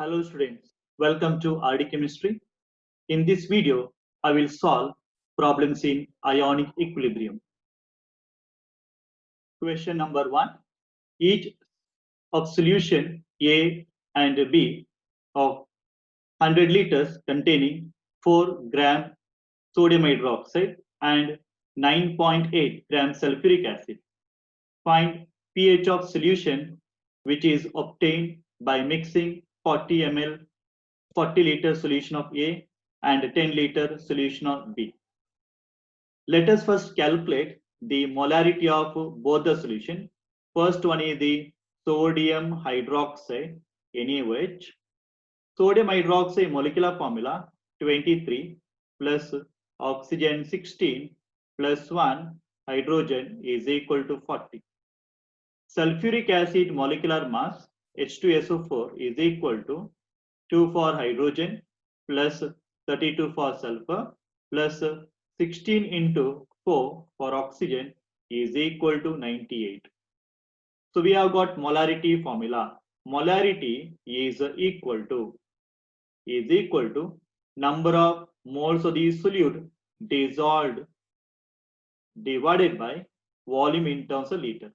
Hello students, welcome to RD Chemistry. In this video, I will solve problems in ionic equilibrium. Question number 1. Each of solution A and B of 100 liters containing 4 gram sodium hydroxide and 9.8 gram sulfuric acid. Find pH of solution which is obtained by mixing 40 ml 40 liter solution of A and 10 liter solution of B. Let us first calculate the molarity of both the solution. First one is the sodium hydroxide, NaOH. Sodium hydroxide molecular formula 23 plus oxygen 16 plus 1 hydrogen is equal to 40. Sulfuric acid molecular mass H2SO4 is equal to 2 for hydrogen plus 32 for sulfur plus 16 into 4 for oxygen is equal to 98. So we have got molarity formula. Molarity is equal to number of moles of the solute dissolved divided by volume in terms of liter.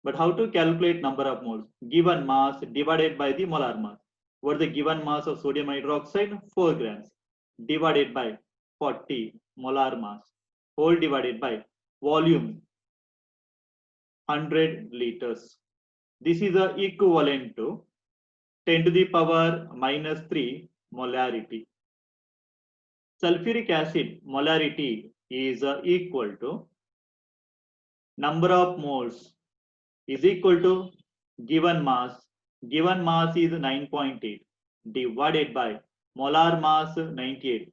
But how to calculate number of moles? Given mass divided by the molar mass. What is the given mass of sodium hydroxide? 4 grams divided by 40 molar mass whole divided by volume 100 liters. This is equivalent to 10 to the power minus 3 molarity. Sulfuric acid molarity is equal to number of moles is equal to given mass is 9.8 divided by molar mass 98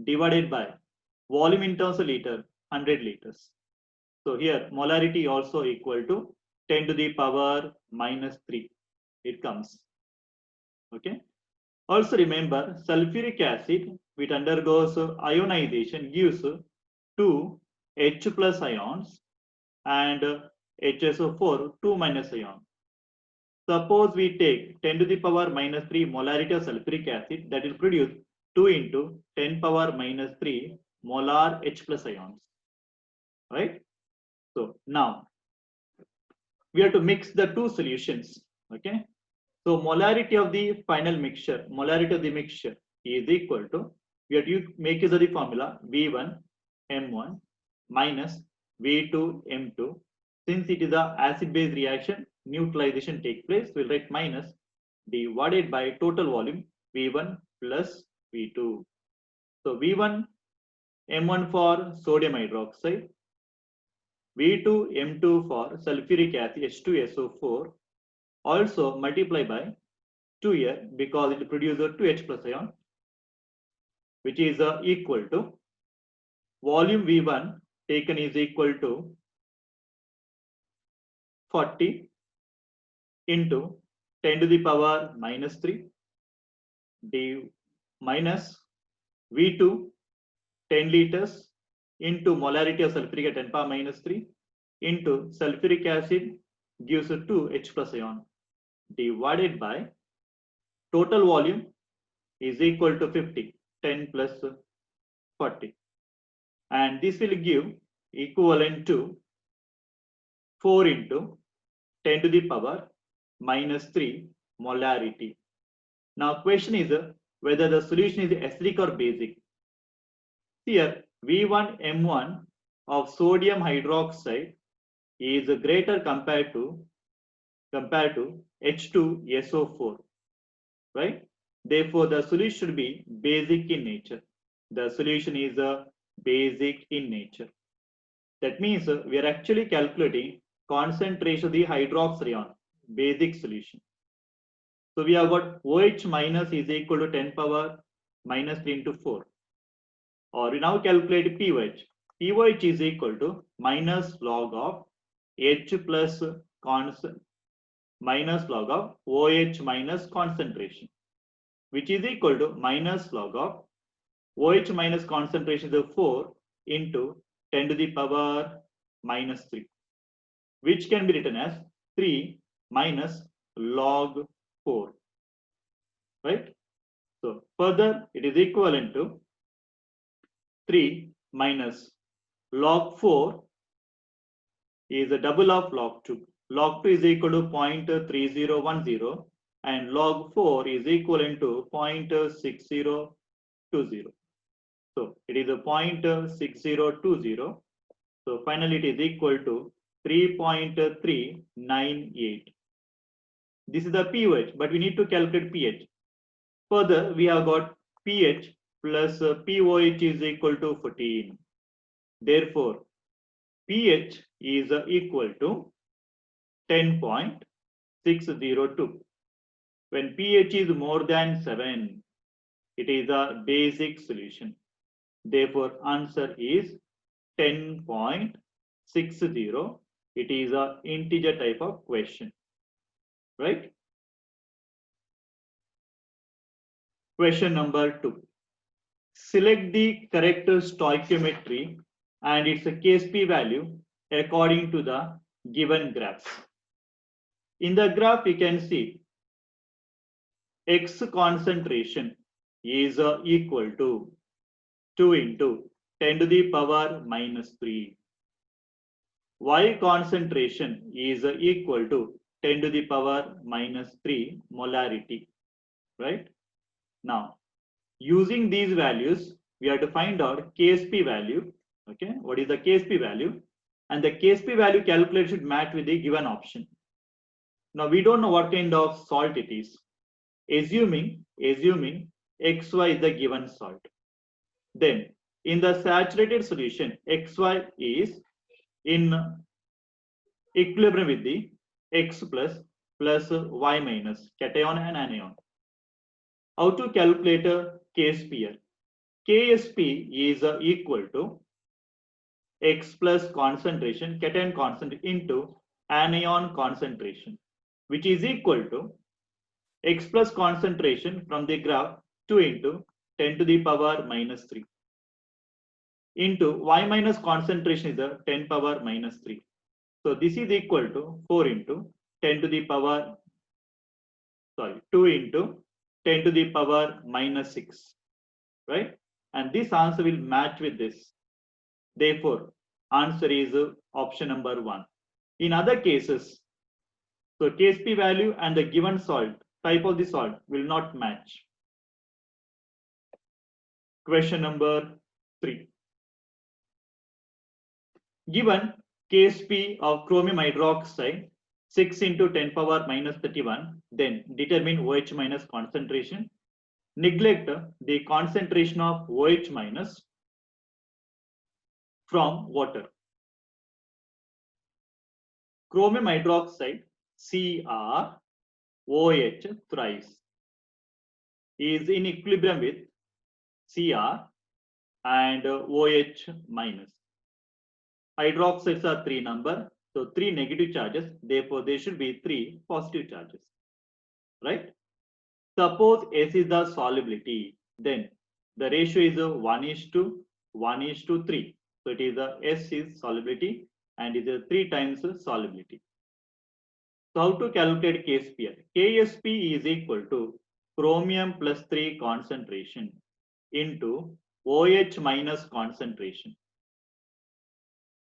divided by volume in terms of liter 100 liters. So here molarity also equal to 10 to the power minus 3 it comes. Okay. Also remember sulfuric acid which undergoes ionization gives 2 H plus ions and HSO4 2 minus ion. Suppose we take 10 to the power minus 3 molarity of sulfuric acid, that will produce 2 into 10 power minus 3 molar H plus ions, right? So now we have to mix the two solutions, okay? So molarity of the final mixture, is equal to, we have to make use of the formula V1 M1 minus V2 M2. Since it is a acid-base reaction, neutralization takes place. We'll write minus divided by total volume V1 plus V2. So V1 M1 for sodium hydroxide, V2 M2 for sulfuric acid H2SO4. Also multiply by 2 here because it produces 2H plus ion, which is equal to volume V1 taken is equal to 40 into 10 to the power minus 3 d minus V2 10 liters into molarity of sulfuric at 10 power minus 3 into sulfuric acid gives 2 H plus ion divided by total volume is equal to 50, 10 plus 40. And this will give equivalent to 4 into 10 to the power minus 3 molarity. Now question is whether the solution is acidic or basic. Here V1 M1 of sodium hydroxide is greater compared to H2SO4, right? Therefore the solution should be basic in nature. The solution is basic in nature. That means we are actually calculating concentration of the hydroxide ion, basic solution. So we have got OH minus is equal to 10 power minus 3 into 4. Or we now calculate POH. POH is equal to minus log of H plus minus log of OH minus concentration, which is equal to minus log of OH minus concentration is 4 into 10 to the power minus 3, which can be written as 3 minus log 4. right? So further, it is equivalent to 3 minus log 4 is a double of log 2. Log 2 is equal to 0.3010 and log 4 is equivalent to 0.6020. So it is a 0.6020. So finally it is equal to 3.398. This is the pH, but we need to calculate pH. Further, we have got pH plus pOH is equal to 14. Therefore, pH is equal to 10.602. When pH is more than 7, it is a basic solution. Therefore, answer is 10.60. It is an integer type of question, right? Question number 2. Select the correct stoichiometry and its case p value according to the given graphs. In the graph, you can see X concentration is equal to 2 into 10 to the power minus 3. Y concentration is equal to 10 to the power minus 3 molarity, right? Now, using these values, we have to find out KSP value. Okay, what is the KSP value? And the KSP value calculated should match with the given option. Now, we don't know what kind of salt it is. Assuming XY is the given salt. Then, in the saturated solution, XY is in equilibrium with the X plus Y minus, cation and anion. How to calculate KSP here? KSP is equal to X plus concentration, cation concentration into anion concentration, which is equal to X plus concentration from the graph 2 into 10 to the power minus 3 into Y minus concentration is the 10 power minus 3. So this is equal to 4 into 10 to the power, 2 into 10 to the power minus 6, right? And this answer will match with this. Therefore, answer is option number 1. In other cases, so KSP value and the given salt, type of the salt will not match. Question number 3. Given KSP of chromium hydroxide 6 into 10 power minus 31, then determine OH minus concentration. Neglect the concentration of OH minus from water. Chromium hydroxide CrOH thrice is in equilibrium with Cr and OH minus. Hydroxides are 3 number, so 3 negative charges, therefore there should be 3 positive charges, right? Suppose S is the solubility, then the ratio is 1:1:3. So it is S is solubility and it is 3 times solubility. So how to calculate KSP? KSP is equal to chromium plus 3 concentration into OH minus concentration.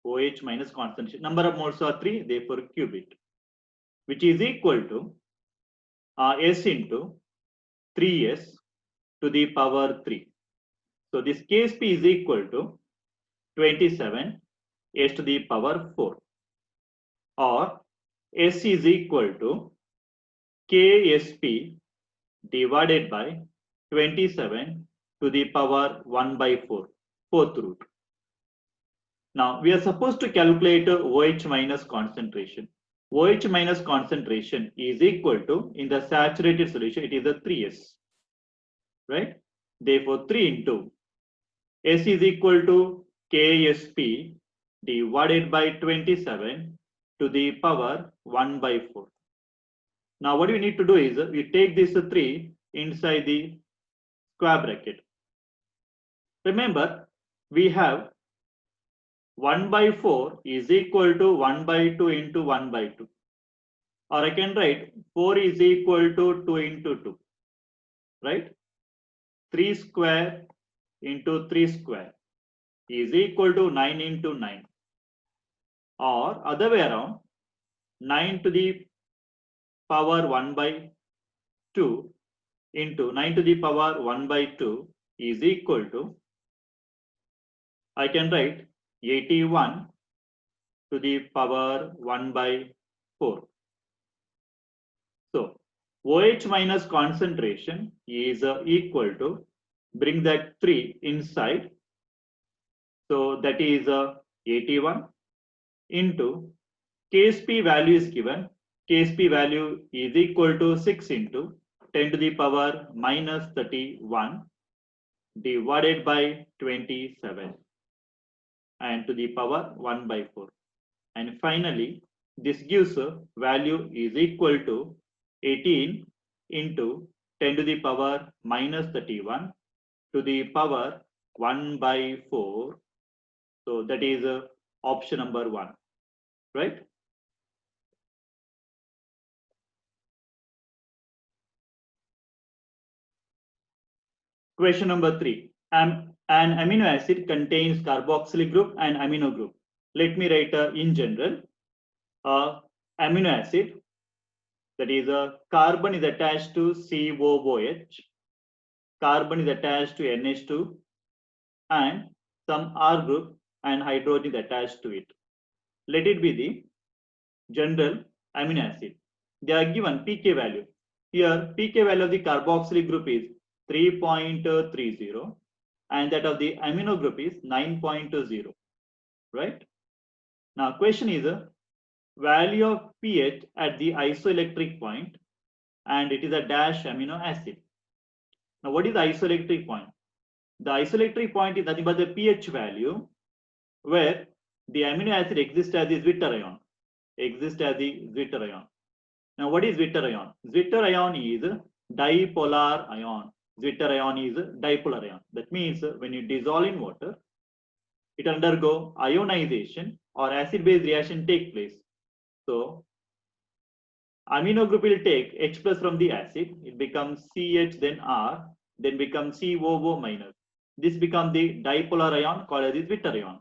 OH minus concentration. Number of moles are 3, therefore cube it, which is equal to S into 3S to the power 3. So this KSP is equal to 27 S to the power 4, or S is equal to KSP divided by 27 to the power 1/4, fourth root. Now we are supposed to calculate OH minus concentration. OH minus concentration is equal to, in the saturated solution, it is a 3S, right? Therefore 3 into S is equal to KSP divided by 27 to the power 1/4. Now what we need to do is we take this 3 inside the square bracket. Remember, we have 1/4 is equal to 1/2 into 1/2. Or I can write 4 is equal to 2 into 2. right? 3 square into 3 square is equal to 9 into 9, or other way around, 9 to the power 1 by 2 into 9 to the power 1 by 2 is equal to, I can write 81 to the power 1 by 4. So OH minus concentration is equal to, bring that 3 inside. So that is 81 into KSP value is given. KSP value is equal to 6 into 10 to the power minus 31 divided by 27 and to the power 1 by 4. And finally, this gives a value is equal to 18 into 10 to the power minus 31 to the power 1 by 4. So that is option number 1, right? Question number 3. An amino acid contains carboxylic group and amino group. Let me write in general. Amino acid, that is a carbon is attached to COOH, carbon is attached to NH2, and some R group and hydrogen is attached to it. Let it be the general amino acid. They are given pK value. Here pK value of the carboxylic group is 3.30 and that of the amino group is 9.0, right? Now question is value of pH at the isoelectric point, and it is a dash amino acid. Now what is the isoelectric point? The isoelectric point is nothing but the pH value where the amino acid exists as the Zwitter ion. Now what is Zwitter ion? Zwitter ion is dipolar ion. Zwitter ion is dipolar ion. That means when you dissolve in water, it undergo ionization or acid-base reaction take place. So amino group will take H plus from the acid, it becomes CH, then R, then becomes COO minus. This becomes the dipolar ion called as the Zwitter ion.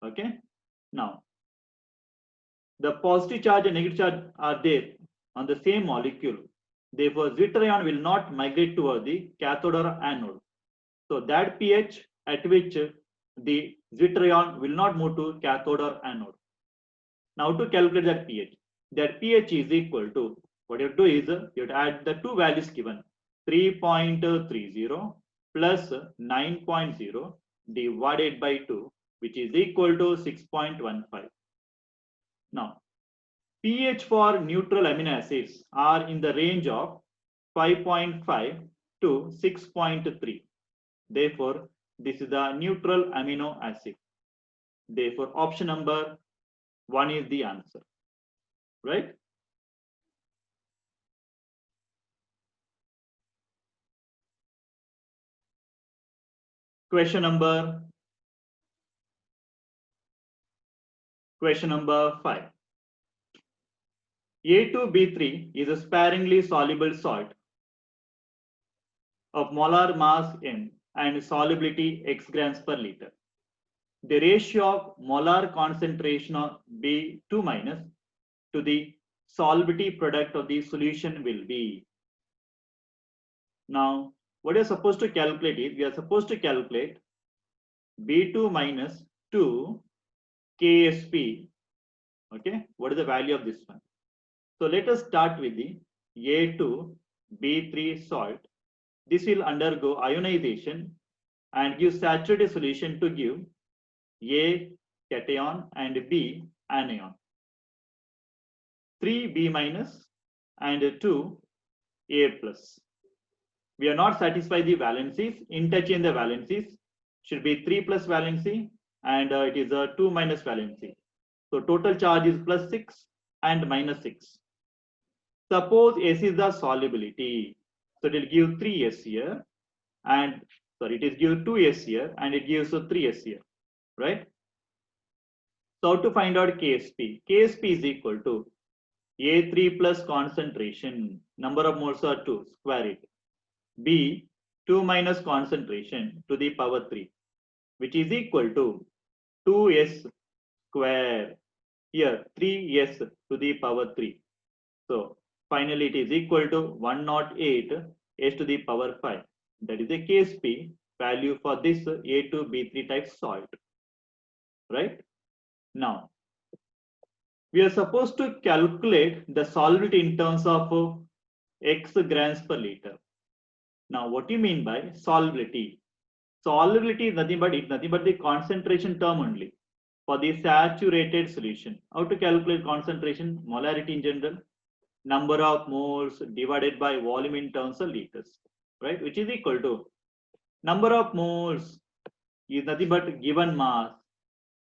Okay. Now the positive charge and negative charge are there on the same molecule. Therefore, Zwitter ion will not migrate toward the cathode or anode. So that pH at which the Zwitter ion will not move to cathode or anode. Now to calculate that pH is equal to, what you have to do is you have to add the two values given, 3.30 plus 9.0 divided by 2, which is equal to 6.15. Now pH for neutral amino acids are in the range of 5.5 to 6.3. Therefore, this is the neutral amino acid. Therefore, option number 1 is the answer, right? Question number 5. A2B3 is a sparingly soluble salt of molar mass m and solubility x grams per liter. The ratio of molar concentration of B2 minus to the solubility product of the solution will be. Now, what you're supposed to calculate is, we are supposed to calculate B2 minus 2 KSP. Okay, what is the value of this one? So let us start with the A2B3 salt. This will undergo ionization and give saturated solution to give A cation and B anion. 3B minus and 2A plus. We are not satisfied the valencies. Interchange the valencies. Should be 3 plus valency and it is a 2 minus valency. So total charge is plus 6 and minus 6. Suppose S is the solubility. So it will give 3S here and sorry, it is give 2S here and it gives 3S here, right? So to find out KSP, KSP is equal to A3 plus concentration, number of moles are 2, square it, B 2 minus concentration to the power 3, which is equal to 2s square. Here 3s to the power 3. So finally it is equal to 108 s to the power 5. That is the Ksp value for this A2B3 type salt. Right? Now we are supposed to calculate the solubility in terms of x grams per liter. Now what do you mean by solubility? Solubility is nothing but the concentration term only for the saturated solution. How to calculate concentration? Molarity in general, number of moles divided by volume in terms of liters, right? Which is equal to number of moles is nothing but given mass,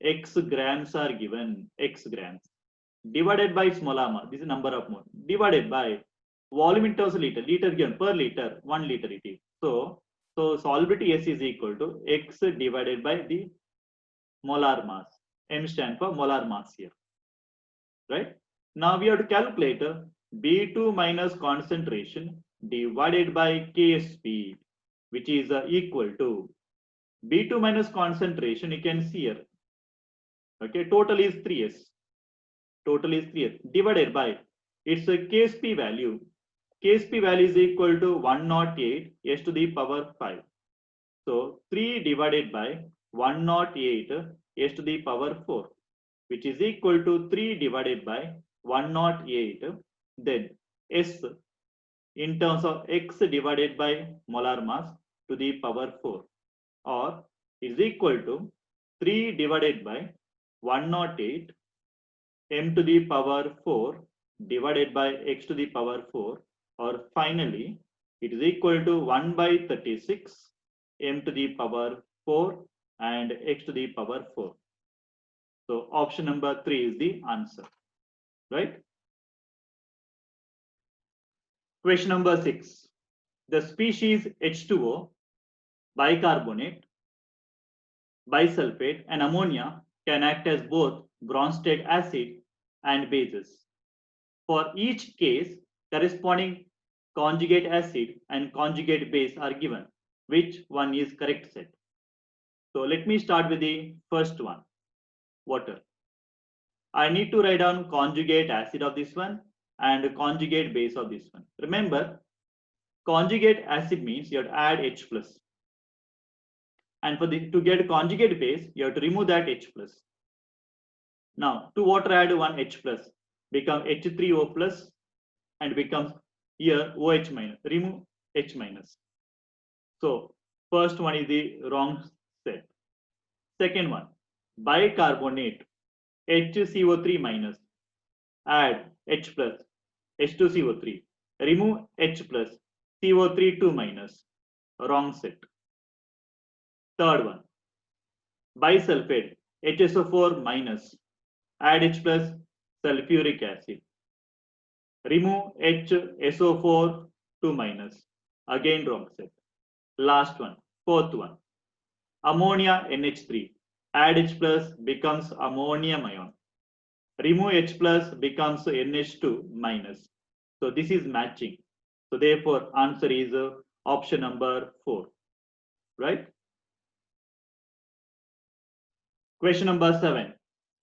x grams are given, x grams, divided by molar mass, this is number of moles, divided by volume in terms of liter, liter given per liter, 1 liter it is. So solubility S is equal to x divided by the molar mass. M stand for molar mass here, right? Now we have to calculate B2 minus concentration divided by Ksp, which is equal to B2 minus concentration. You can see here. Okay, total is 3s. Total is 3s divided by its Ksp value. Ksp value is equal to 108 s to the power 5. So 3 divided by 108 s to the power 4, which is equal to 3 divided by 108, then S in terms of x divided by molar mass to the power 4, or is equal to 3 divided by 108 m to the power 4 divided by x to the power 4, or finally it is equal to 1 by 36 m to the power 4 and x to the power 4. So option number 3 is the answer, right? Question number 6. The species H2O, bicarbonate, bisulfate, and ammonia can act as both Bronsted acid and bases. For each case, corresponding conjugate acid and conjugate base are given. Which one is correct set? So let me start with the first one, water. I need to write down conjugate acid of this one and conjugate base of this one. Remember, conjugate acid means you have to add H plus. And to get conjugate base, you have to remove that H plus. Now, to water add one H plus, become H3O plus and becomes here OH minus, remove H minus. So, first one is the wrong set. Second one, bicarbonate, HCO3 minus, add H plus, H2CO3, remove H plus, CO3 2 minus, wrong set. Third one, bisulfate, HSO4 minus, add H plus, sulfuric acid, remove HSO4 2 minus, again wrong set. Last one, fourth one, ammonia NH3, add H plus becomes ammonium ion, remove H plus becomes NH2 minus. So this is matching. So therefore answer is option number 4, right? Question number 7.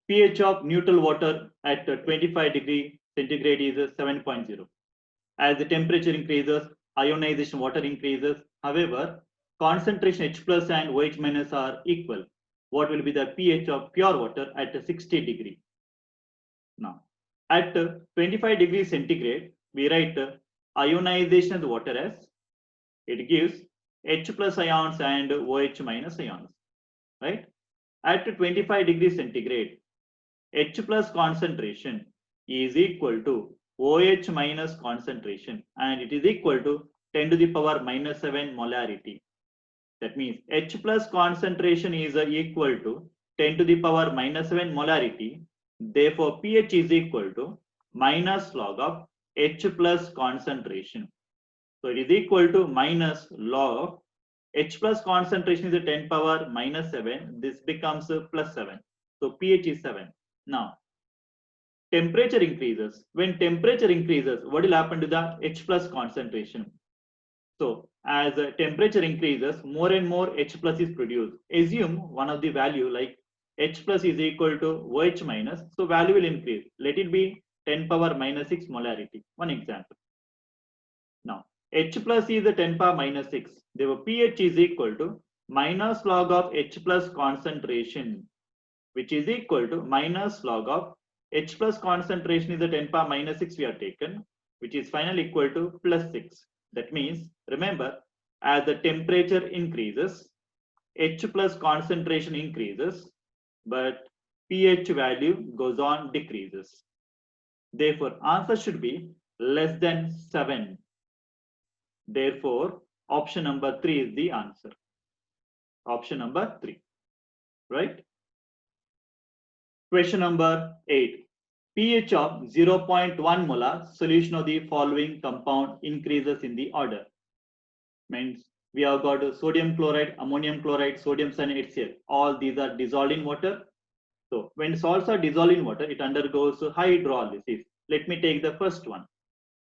pH of neutral water at 25 degree centigrade is 7.0. As the temperature increases, ionization water increases. However, concentration H plus and OH minus are equal. What will be the pH of pure water at 60 degree? Now, at 25 degrees centigrade, we write ionization of the water as it gives H plus ions and OH minus ions, right? At 25 degrees centigrade, H plus concentration is equal to OH minus concentration, and it is equal to 10 to the power minus 7 molarity. That means H plus concentration is equal to 10 to the power minus 7 molarity. Therefore, pH is equal to minus log of H plus concentration. So it is equal to minus log of H plus concentration is a 10 power minus 7. This becomes plus 7. So pH is 7. Now, temperature increases. When temperature increases, what will happen to the H plus concentration? So as the temperature increases, more and more H plus is produced. Assume one of the value like H plus is equal to OH minus, so value will increase. Let it be 10 power minus 6 molarity. One example. Now, H plus is the 10 power minus 6. Therefore, pH is equal to minus log of H plus concentration, which is equal to minus log of H plus concentration is the 10 power minus 6 we have taken, which is finally equal to plus 6. That means, remember, as the temperature increases, H plus concentration increases, but pH value goes on decreases. Therefore, answer should be less than 7. Therefore, option number 3 is the answer. Option number 3, right? Question number 8. pH of 0.1 molar solution of the following compound increases in the order. Means we have got sodium chloride, ammonium chloride, sodium cyanide, HCl. All these are dissolved in water. So when salts are dissolved in water, it undergoes hydrolysis. Let me take the first one.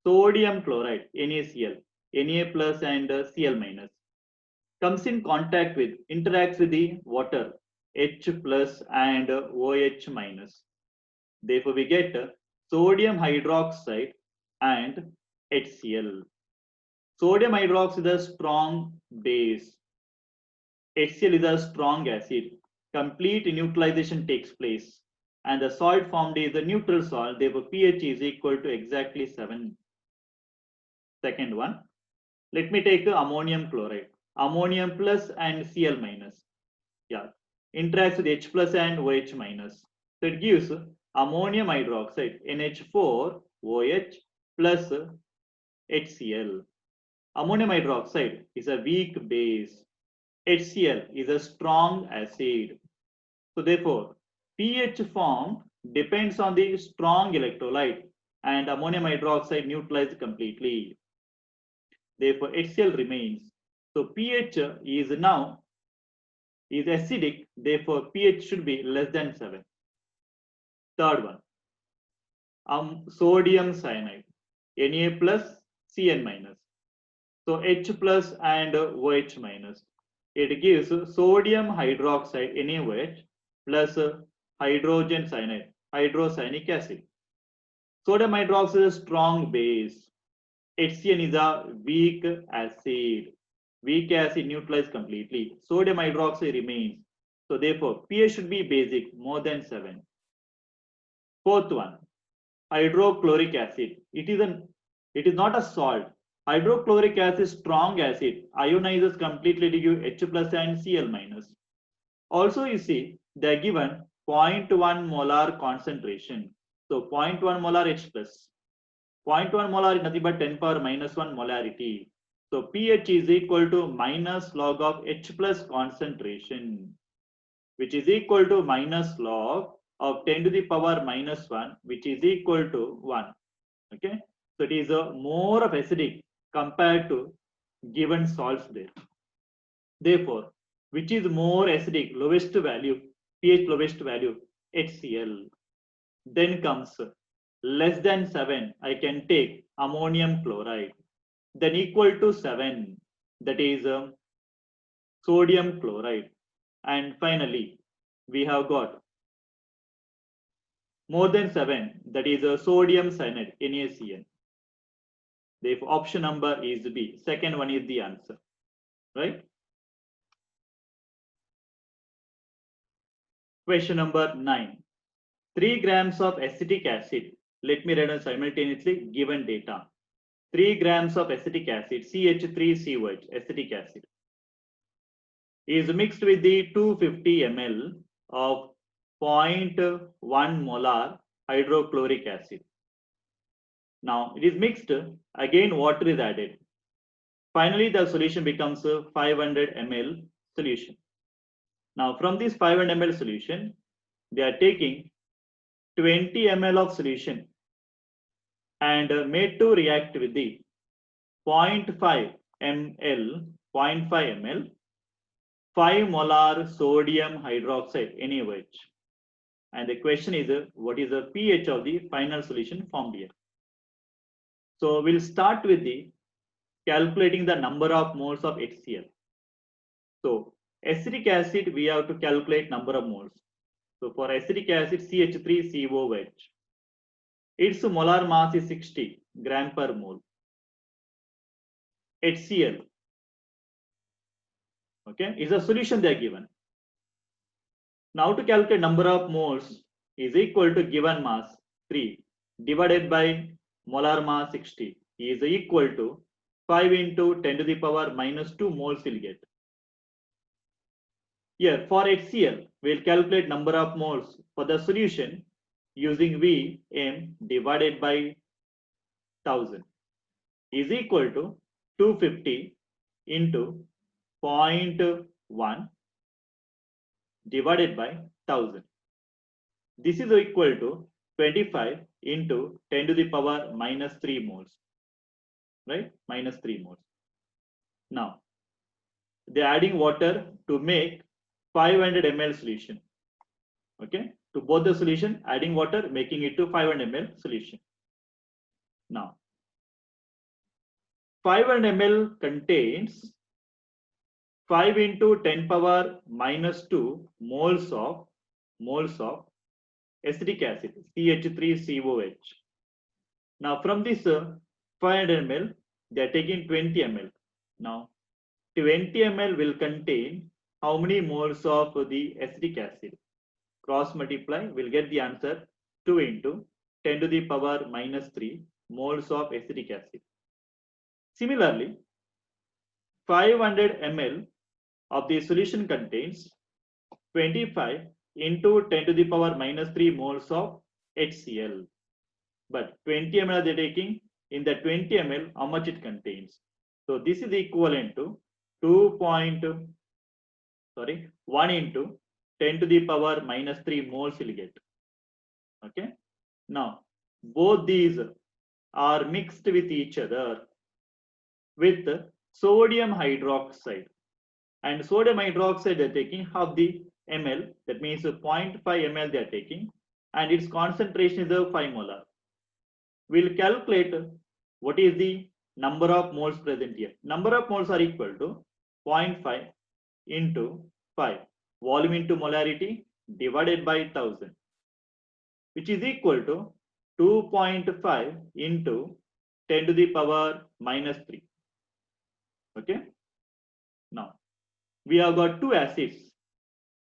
Sodium chloride, NaCl, Na plus and Cl minus, comes in contact with, interacts with the water, H plus and OH minus. Therefore, we get sodium hydroxide and HCl. Sodium hydroxide is a strong base. HCl is a strong acid. Complete neutralization takes place. And the salt formed is a neutral salt. Therefore, pH is equal to exactly 7. Second one. Let me take ammonium chloride. Ammonium plus and Cl minus. Yeah. Interacts with H plus and OH minus. So it gives ammonium hydroxide NH4 OH plus HCl. Ammonium hydroxide is a weak base. HCl is a strong acid. So therefore, pH formed depends on the strong electrolyte and ammonium hydroxide neutralized completely. Therefore, HCl remains. So pH is now is acidic. Therefore, pH should be less than 7. Third one, sodium cyanide, Na plus Cn minus. So H plus and OH minus. It gives sodium hydroxide NaOH plus hydrogen cyanide, hydrocyanic acid. Sodium hydroxide is a strong base. HCN is a weak acid. Weak acid neutralized completely. Sodium hydroxide remains. So therefore, pH should be basic, more than 7. Fourth one, hydrochloric acid. It is not a salt. Hydrochloric acid is strong acid, ionizes completely to give H plus and Cl minus. Also, you see, they are given 0.1 molar concentration. So 0.1 molar H plus. 0.1 molar is nothing but 10 power minus 1 molarity. So pH is equal to minus log of H plus concentration, which is equal to minus log of 10 to the power minus 1, which is equal to 1. Okay. So it is a more of acidic compared to given salts there. Therefore, which is more acidic, lowest value, pH lowest value, HCl. Then comes less than 7, I can take ammonium chloride. Then equal to 7, that is sodium chloride. And finally, we have got more than 7, that is sodium cyanide, NaCN. Therefore, option number is B. Second one is the answer, right? Question number 9. 3 grams of acetic acid. Let me read simultaneously given data. 3 grams of acetic acid, CH3COH, acetic acid, is mixed with the 250 ml of 0.1 molar hydrochloric acid. Now it is mixed, again water is added. Finally, the solution becomes a 500 ml solution. Now from this 500 ml solution, they are taking 20 ml of solution and made to react with the 0.5 ml 5 molar sodium hydroxide NaOH. And the question is, what is the pH of the final solution formed here? So we'll start with the calculating the number of moles of HCl. So acetic acid, we have to calculate number of moles. So for acetic acid, CH3COOH, its molar mass is 60 gram per mole. HCl, okay, is a solution they are given. Now to calculate number of moles is equal to given mass 3 divided by molar mass 60 is equal to 5 into 10 to the power minus 2 moles will get. Here for HCl, we'll calculate number of moles for the solution using Vm divided by 1000 is equal to 250 into 0.1 divided by 1000. This is equal to 25 into 10 to the power minus 3 moles, right? Minus 3 moles. Now, they are adding water to make 500 ml solution. Okay, to both the solution, adding water, making it to 500 ml solution. Now, 500 ml contains 5 into 10 power minus 2 moles of acetic acid, CH3COH. Now from this 500 ml, they are taking 20 ml. Now 20 ml will contain how many moles of the acetic acid? Cross multiply, we'll get the answer 2 into 10 to the power minus 3 moles of acetic acid. Similarly, 500 ml of the solution contains 25 into 10 to the power minus 3 moles of HCl. But 20 ml they are taking, in the 20 ml, how much it contains? So this is equivalent to 1 into 10 to the power minus 3 moles will get. Okay. Now, both these are mixed with each other with sodium hydroxide. And sodium hydroxide they are taking half the ml, that means 0.5 ml they are taking, and its concentration is 5 molar. We'll calculate what is the number of moles present here. Number of moles are equal to 0.5 into 5, volume into molarity divided by 1000, which is equal to 2.5 into 10 to the power minus 3. Okay. Now, we have got two acids,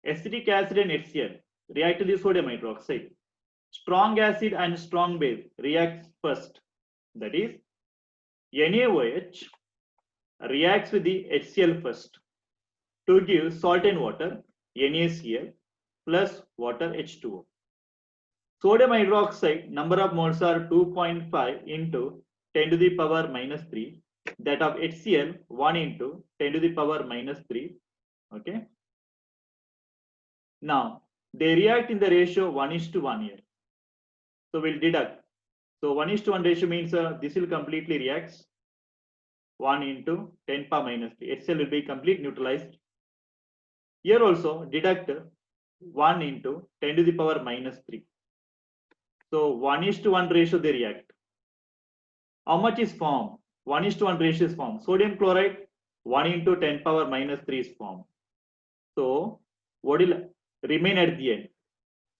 acetic acid and HCl, react to the sodium hydroxide. Strong acid and strong base reacts first. That is, NaOH reacts with the HCl first to give salt and water, NaCl plus water H2O. Sodium hydroxide number of moles are 2.5 into 10 to the power minus 3. That of HCl 1 into 10 to the power minus 3. Okay. Now they react in the ratio 1:1 here. So we'll deduct. So 1:1 ratio means this will completely reacts 1 into 10 power minus 3. HCl will be complete neutralized. Here also deduct 1 into 10 to the power minus 3. So 1:1 ratio they react. How much is formed? 1:1 ratio is formed. Sodium chloride 1 into 10 power minus 3 is formed. So what will remain at the end?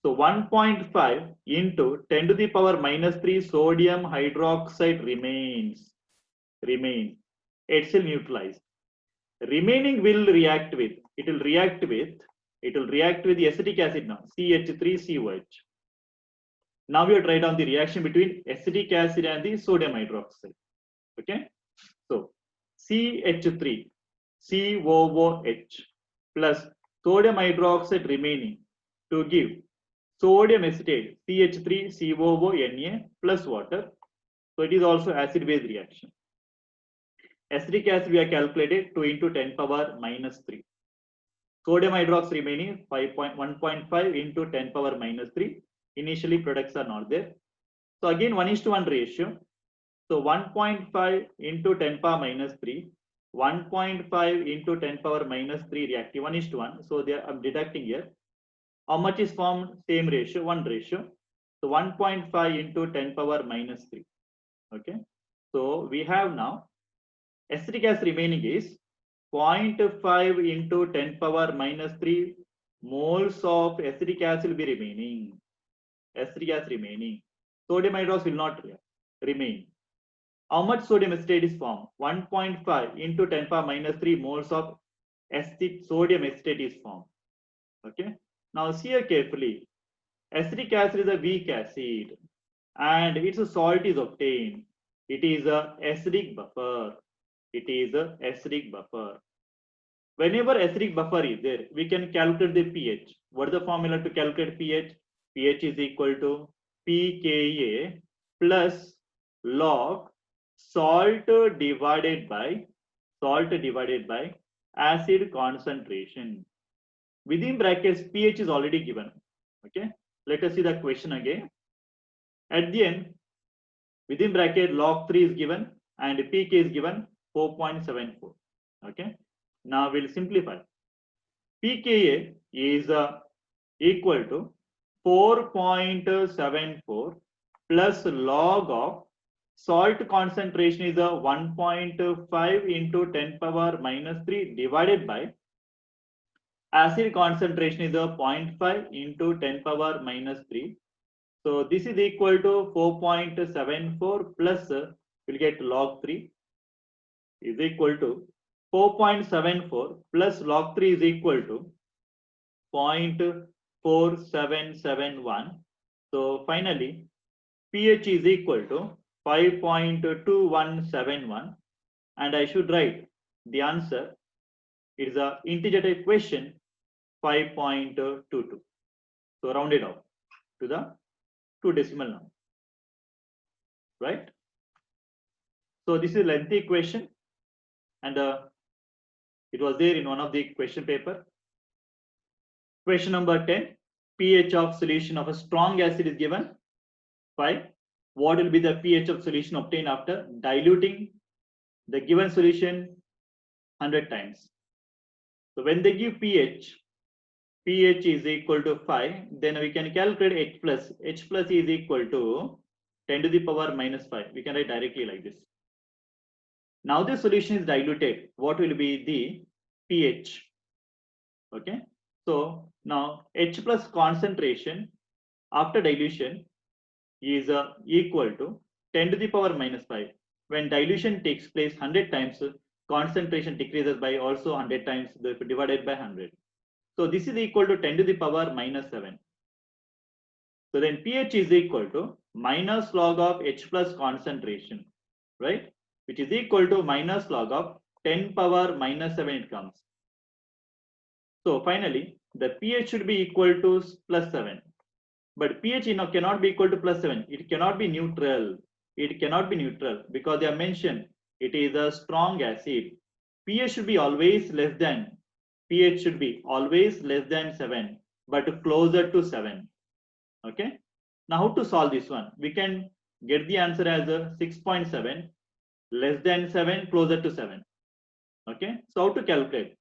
So 1.5 into 10 to the power minus 3 sodium hydroxide remains. HCl neutralized. Remaining will react with, it will react with the acetic acid now, CH3COH. Now we have to write down the reaction between acetic acid and the sodium hydroxide. Okay. So CH3COOH plus sodium hydroxide remaining to give sodium acetate CH3COONA plus water. So it is also acid base reaction. Acetic acid we have calculated 2 into 10 power minus 3. Sodium hydroxide remaining 1.5 into 10 power minus 3. Initially products are not there. So again 1:1 ratio. So 1.5 into 10 power minus 3. 1.5 into 10 power minus 3 reactive 1:1. So there I'm deducting here. How much is formed? Same ratio, 1 ratio. So 1.5 into 10 power minus 3. Okay. So we have now Acetic acid remaining is 0.5 into 10 power minus 3 moles of acetic acid will be remaining. Acetic acid remaining. Sodium hydroxide will not remain. How much sodium acetate is formed? 1.5 into 10 power minus 3 moles of sodium acetate is formed. Okay. Now see here carefully. Acetic acid is a weak acid and its salt is obtained. It is a acidic buffer. It is a acidic buffer. Whenever acidic buffer is there, we can calculate the pH. What is the formula to calculate pH? pH is equal to pKa plus log salt divided by acid concentration. Within brackets, pH is already given. Okay, let us see the question again. At the end, within bracket, log 3 is given and pK is given 4.74. Okay, now we'll simplify. pKa is equal to 4.74 plus log of salt concentration is 1.5 into 10 power minus 3 divided by acid concentration is 0.5 into 10 power minus 3. So this is equal to 4.74 plus we'll get log 3 is equal to 4.74 plus log 3 is equal to 0.4771. So finally pH is equal to 5.2171 and I should write the answer. It is a integer type question 5.22. So round it off to the 2 decimal number, right? So this is a lengthy question and it was there in one of the question paper. Question number 10, pH of solution of a strong acid is given. 5. What will be the pH of solution obtained after diluting the given solution 100 times? So when they give pH is equal to 5, then we can calculate H plus. H plus is equal to 10 to the power minus 5. We can write directly like this. Now the solution is diluted. What will be the pH? Okay. So now H plus concentration after dilution is equal to 10 to the power minus 5. When dilution takes place 100 times, concentration decreases by also 100 times divided by 100. So this is equal to 10 to the power minus 7. So then pH is equal to minus log of H plus concentration, right? Which is equal to minus log of 10 power minus 7 it comes. So finally, the pH should be equal to plus 7. But pH cannot be equal to plus 7. It cannot be neutral. It cannot be neutral because they are mentioned it is a strong acid. pH should be always less than. pH should be always less than 7, but closer to 7. Okay. Now how to solve this one? We can get the answer as a 6.7, less than 7, closer to 7. Okay. So how to calculate?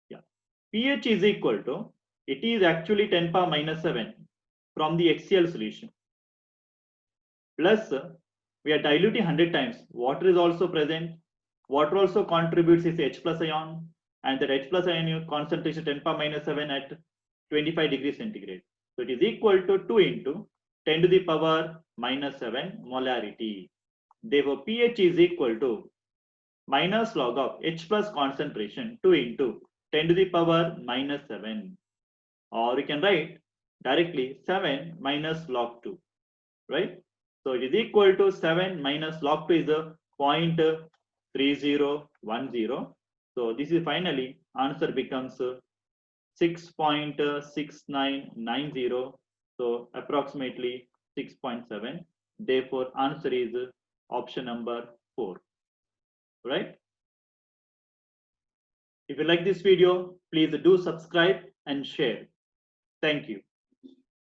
Yeah. pH is equal to, it is actually 10 power minus 7 from the HCl solution. Plus we are diluting 100 times. Water is also present. Water also contributes its H plus ion, and that H plus ion concentration 10 power minus 7 at 25 degrees centigrade. So it is equal to 2 into 10 to the power minus 7 molarity. Therefore, pH is equal to minus log of H plus concentration 2 into 10 to the power minus 7. Or we can write directly 7 minus log 2, right? So it is equal to 7 minus log 2 is a 0.3010. So this is finally answer becomes 6.6990. So approximately 6.7. Therefore answer is option number 4, right? If you like this video, please do subscribe and share. Thank you.